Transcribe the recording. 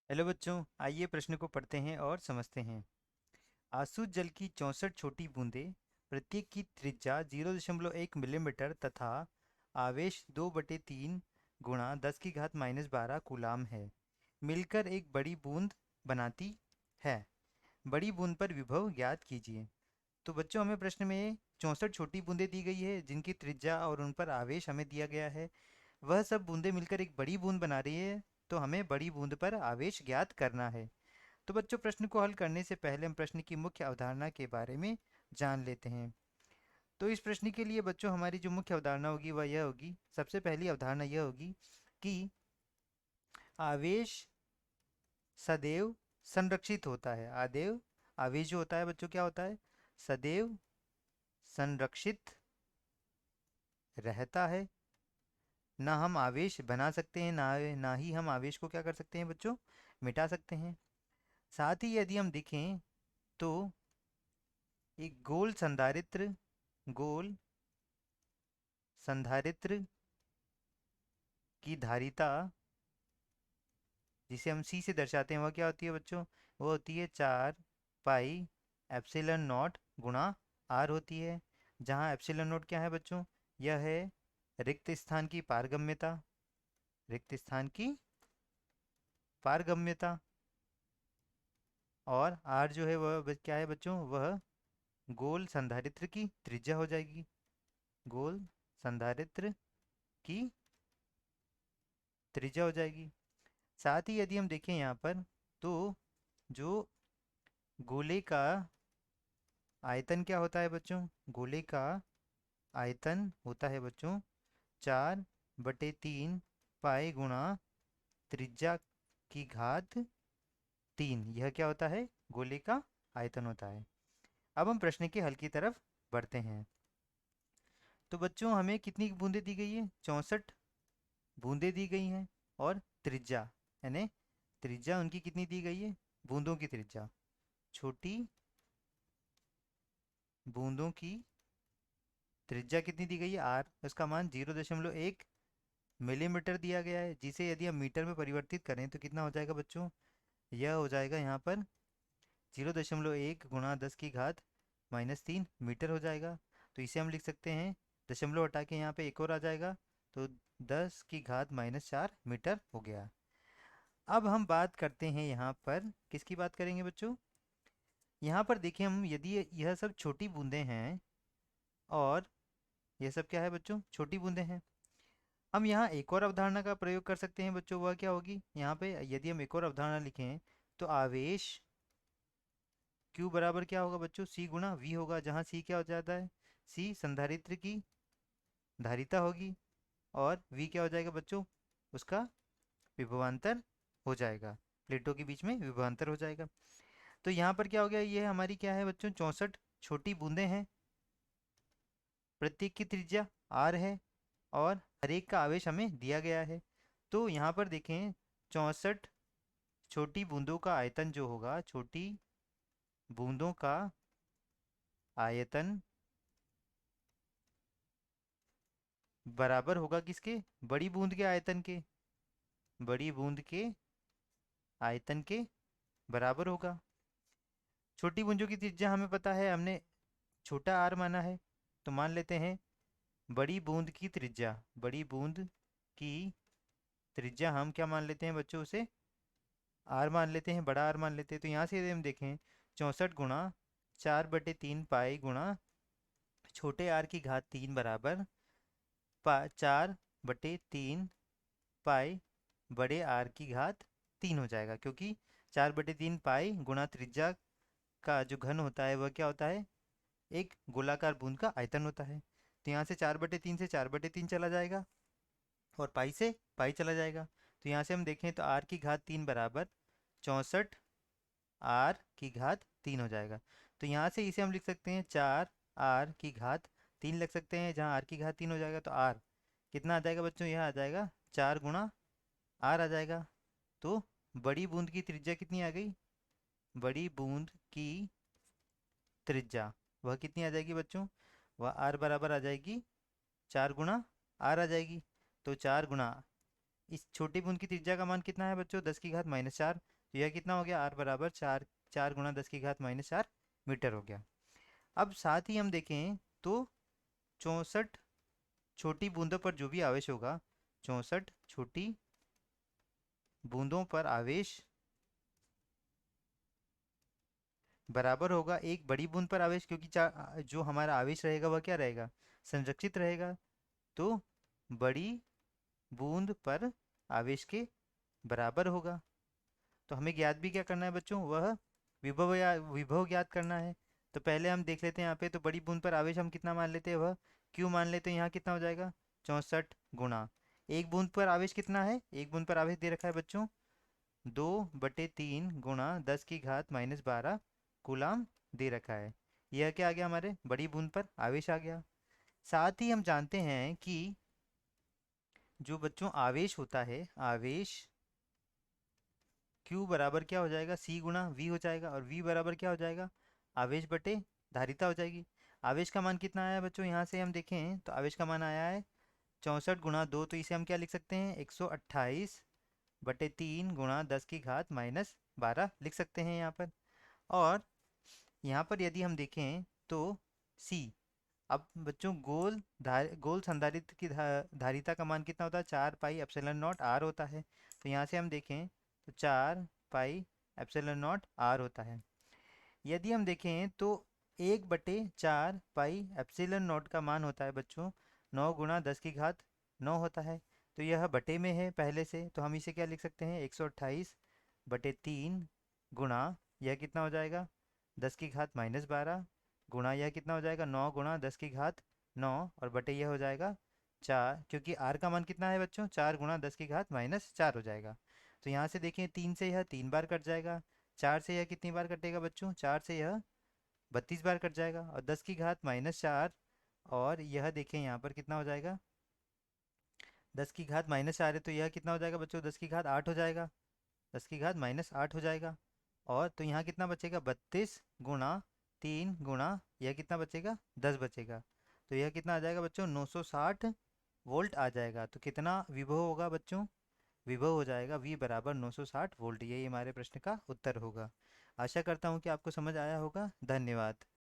Hello बच्चों, आइए प्रश्न को पढ़ते हैं और समझते हैं। आसू जल की 64 छोटी बूंदें, प्रत्येक की त्रिज्या 0.1 मिलीमीटर तथा आवेश 2/3 गुणा 10⁻⁻12 कूलाम है, मिलकर एक बड़ी बूंद बनाती है। बड़ी बूंद पर विभव ज्ञात कीजिए। तो बच्चों, हमें प्रश्न में 64 छोटी बूंदें दी गई है जिनकी त्रिज्या और उन पर आवेश हमें दिया गया है। वह सब बूंदें मिलकर एक बड़ी बूंद बना रही है, तो हमें बड़ी बूंद पर आवेश ज्ञात करना है। तो बच्चों, प्रश्न को हल करने से पहले हम प्रश्न की मुख्य अवधारणा के बारे में जान लेते हैं। तो इस प्रश्न के लिए बच्चों हमारी जो मुख्य अवधारणा होगी वह यह होगी, सबसे पहली अवधारणा यह होगी कि आवेश सदैव संरक्षित होता है। आदेव आवेश जो होता है बच्चों, क्या होता है? सदैव संरक्षित रहता है। ना हम आवेश बना सकते हैं, ना ही हम आवेश को क्या कर सकते हैं बच्चों, मिटा सकते हैं। साथ ही यदि हम देखें तो एक गोल संधारित्र की धारिता, जिसे हम सी से दर्शाते हैं, वह क्या होती है बच्चों? वो होती है 4 पाई एप्सिलॉन नॉट गुणा आर होती है। जहाँ एप्सिलॉन नॉट क्या है बच्चों? यह है रिक्त स्थान की पारगम्यता। रिक्त स्थान की पारगम्यता। और आर जो है वह क्या है बच्चों? वह गोल संधारित्र की त्रिज्या हो जाएगी। गोल संधारित्र की त्रिज्या हो जाएगी। साथ ही यदि हम देखें यहाँ पर, तो जो गोले का आयतन क्या होता है बच्चों? गोले का आयतन होता है बच्चों 4/3 गुणा त्रिज्या की घात 3। यह क्या होता है? गोले का आयतन होता है। अब हम प्रश्न के हल की तरफ बढ़ते हैं। तो बच्चों, हमें कितनी बूंदें दी गई है? 64 बूंदें दी गई हैं। और त्रिज्या, यानी त्रिज्या उनकी कितनी दी गई है? बूंदों की त्रिज्या, छोटी बूंदों की त्रिज्या कितनी दी गई है? आर। उसका मान 0.1 मिलीमीटर दिया गया है, जिसे यदि हम मीटर में परिवर्तित करें तो कितना हो जाएगा बच्चों? यह हो जाएगा यहाँ पर 0.1 गुणा 10⁻³ मीटर हो जाएगा। तो इसे हम लिख सकते हैं, दशमलव हटा के यहाँ पे एक और आ जाएगा, तो 10⁻⁻4 मीटर हो गया। अब हम बात करते हैं यहाँ पर, किसकी बात करेंगे बच्चों? यहाँ पर देखिए, हम यदि यह सब छोटी बूंदें हैं और यह सब क्या है बच्चों? छोटी बूंदें हैं। हम यहाँ एक और अवधारणा का प्रयोग कर सकते हैं बच्चों। वह क्या होगी? यहाँ पे यदि हम एक और अवधारणा लिखें तो आवेश Q बराबर क्या होगा बच्चों? C गुणा V होगा। जहाँ C क्या हो जाता है? C संधारित्र की धारिता होगी, और V क्या हो जाएगा बच्चों? उसका विभवांतर हो जाएगा। प्लेटों के बीच में विभवांतर हो जाएगा। तो यहाँ पर क्या हो गया? ये हमारी क्या है बच्चों? 64 छोटी बूंदें हैं। प्रत्येक की त्रिज्या R है, और हर एक का आवेश हमें दिया गया है। तो यहाँ पर देखें, 64 छोटी बूंदों का आयतन जो होगा, छोटी बूंदों का आयतन बराबर होगा किसके? बड़ी बूंद के आयतन के। बड़ी बूंद के आयतन के बराबर होगा। छोटी बूंदों की त्रिज्या हमें पता है, हमने छोटा आर माना है। तो मान लेते हैं बड़ी बूंद की त्रिज्या, बड़ी बूंद की त्रिज्या हम क्या मान लेते हैं बच्चों? उसे आर मान लेते हैं, बड़ा आर मान लेते हैं। तो यहाँ से यदि हम देखें, 64 गुणा 4/3 गुणा छोटे आर की घात 3 बराबर 4/3 बड़े आर की घात 3 हो जाएगा। क्योंकि 4/3 गुणा त्रिज्या का जो घन होता है वह क्या होता है? एक गोलाकार बूंद का आयतन होता है। तो यहाँ से 4/3 से 4/3 चला जाएगा, और पाई से पाई चला जाएगा। तो यहाँ से हम देखें तो आर की घात 3 बराबर 64 आर की घात 3 हो जाएगा। तो यहाँ से इसे हम लिख सकते हैं 4 आर की घात 3 लिख सकते हैं। जहाँ आर की घात 3 हो जाएगा तो आर कितना आ जाएगा बच्चों? यह आ जाएगा 4 गुणा आर आ जाएगा। तो बड़ी बूंद की त्रिज्या कितनी आ गई? बड़ी बूंद की त्रिज्या वह कितनी आ जाएगी बच्चों? वह आर बराबर आ जाएगी 4 गुणा आर आ जाएगी। तो 4 गुणा इस छोटी बूंद की त्रिज्या का मान कितना है बच्चों? 10⁻⁻4। तो यह कितना हो गया, आर बराबर 4 गुणा 10 की घात -4 मीटर हो गया। अब साथ ही हम देखें तो 64 छोटी बूंदों पर जो भी आवेश होगा, 64 छोटी बूंदों पर आवेश बराबर होगा एक बड़ी बूंद पर आवेश, क्योंकि जो हमारा आवेश रहेगा वह क्या रहेगा, संरक्षित रहेगा। तो बड़ी बूंद पर आवेश के बराबर होगा। तो हमें ज्ञात भी क्या करना है बच्चों, वह विभव या विभव ज्ञात करना है। तो पहले हम देख लेते हैं यहाँ पे, तो बड़ी बूंद पर आवेश हम कितना मान लेते हैं, वह क्यों मान लेते हैं, यहाँ कितना हो जाएगा 64 गुणा एक बूंद पर आवेश कितना है, एक बूंद पर आवेश दे रखा है बच्चों 2/3 गुणा 10 की घात -12 कूलाम दे रखा है। यह क्या आ गया, हमारे बड़ी बूंद पर आवेश आ गया। साथ ही हम जानते हैं कि जो बच्चों आवेश होता है, आवेश Q बराबर क्या हो जाएगा, C गुणा V हो जाएगा, और V बराबर क्या हो जाएगा, आवेश बटे धारिता हो जाएगी। आवेश का मान कितना आया है बच्चों, यहाँ से हम देखें तो आवेश का मान आया है 64 गुणा 2, तो इसे हम क्या लिख सकते हैं, 128/3 गुणा 10 की घात -12 लिख सकते हैं यहाँ पर। और यहाँ पर यदि हम देखें तो C, अब बच्चों गोल संधारित्र की धारिता का मान कितना होता है, 4 पाई एप्सिलॉन नॉट आर होता है। तो यहाँ से हम देखें तो 4 पाई एप्सिलॉन नॉट आर होता है। यदि हम देखें तो 1/4 पाई एप्सिलॉन नॉट का मान होता है बच्चों 9 गुणा 10 की घात 9 होता है। तो यह बटे में है पहले से, तो हम इसे क्या लिख सकते हैं, 128/3 गुणा यह कितना हो जाएगा 10 की घात -12 गुणा यह कितना हो जाएगा 9 गुणा 10 की घात 9, और बटे यह हो जाएगा 4, क्योंकि आर का मान कितना है बच्चों, 4 गुणा 10 की घात -4 हो जाएगा। तो यहाँ से देखें 3 से यह 3 बार कट जाएगा, 4 से यह कितनी बार कटेगा बच्चों, 4 से यह 32 बार कट जाएगा, और 10 की घात -4, और यह देखें यहाँ पर कितना हो जाएगा 10 की घात -4 है, तो यह कितना हो जाएगा बच्चों 10 की घात 8 हो जाएगा, 10 की घात -8 हो जाएगा। और तो यहाँ कितना बचेगा 32 गुणा 3 गुणा यह कितना बचेगा 10 बचेगा। तो यह कितना आ जाएगा बच्चों 960 वोल्ट आ जाएगा। तो कितना विभव होगा बच्चों, विभव हो जाएगा V बराबर 960 वोल्ट। यही हमारे प्रश्न का उत्तर होगा। आशा करता हूँ कि आपको समझ आया होगा। धन्यवाद।